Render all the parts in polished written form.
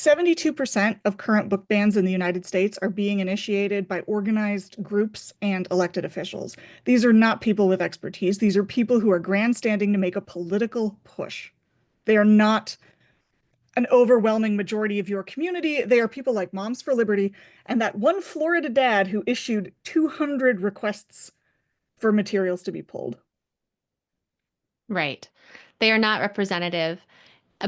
72% of current book bans in the United States are being initiated by organized groups and elected officials. These are not people with expertise. These are people who are grandstanding to make a political push. They are not an overwhelming majority of your community. They are people like Moms for Liberty and that one Florida dad who issued 200 requests for materials to be pulled. Right. They are not representative,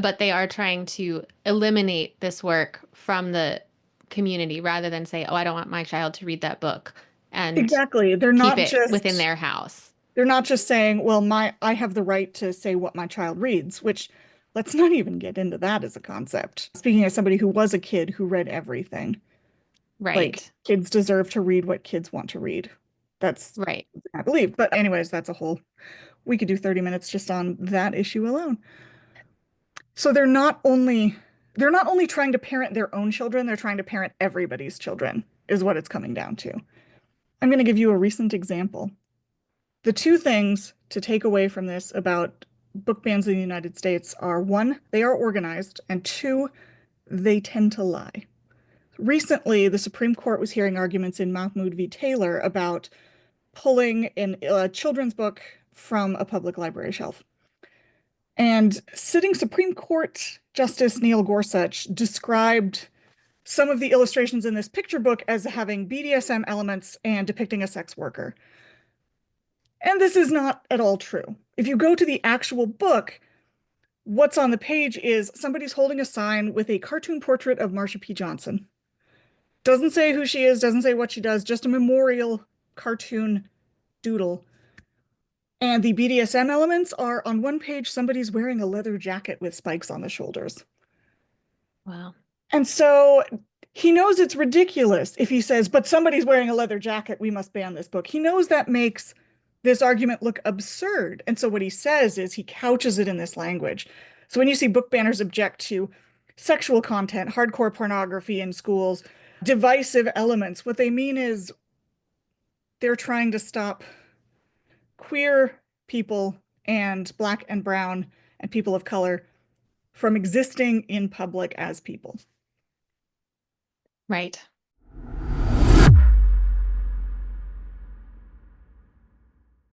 but they are trying to eliminate this work from the community rather than say, oh, I don't want my child to read that book and Exactly. keep it within their house. They're not just saying, well, I have the right to say what my child reads, which let's not even get into that as a concept. Speaking as somebody who was a kid who read everything, like Right. kids deserve to read what kids want to read. That's Right. I believe. But anyways, that's a whole we could do 30 minutes just on that issue alone. So they're not only trying to parent their own children, they're trying to parent everybody's children, is what it's coming down to. I'm going to give you a recent example. The two things to take away from this about book bans in the United States are one, they are organized, and two, they tend to lie. Recently, the Supreme Court was hearing arguments in Mahmoud v. Taylor about pulling a children's book from a public library shelf. And sitting Supreme Court Justice Neil Gorsuch described some of the illustrations in this picture book as having BDSM elements and depicting a sex worker. And this is not at all true. If you go to the actual book, what's on the page is somebody's holding a sign with a cartoon portrait of Marsha P. Johnson. Doesn't say who she is, doesn't say what she does, just a memorial cartoon doodle. And the BDSM elements are on one page, somebody's wearing a leather jacket with spikes on the shoulders. Wow. And so he knows it's ridiculous if he says, but somebody's wearing a leather jacket, we must ban this book. He knows that makes this argument look absurd. And so what he says is he couches it in this language. So when you see book banners object to sexual content, hardcore pornography in schools, divisive elements, what they mean is they're trying to stop queer people and Black and brown and people of color from existing in public as people. Right.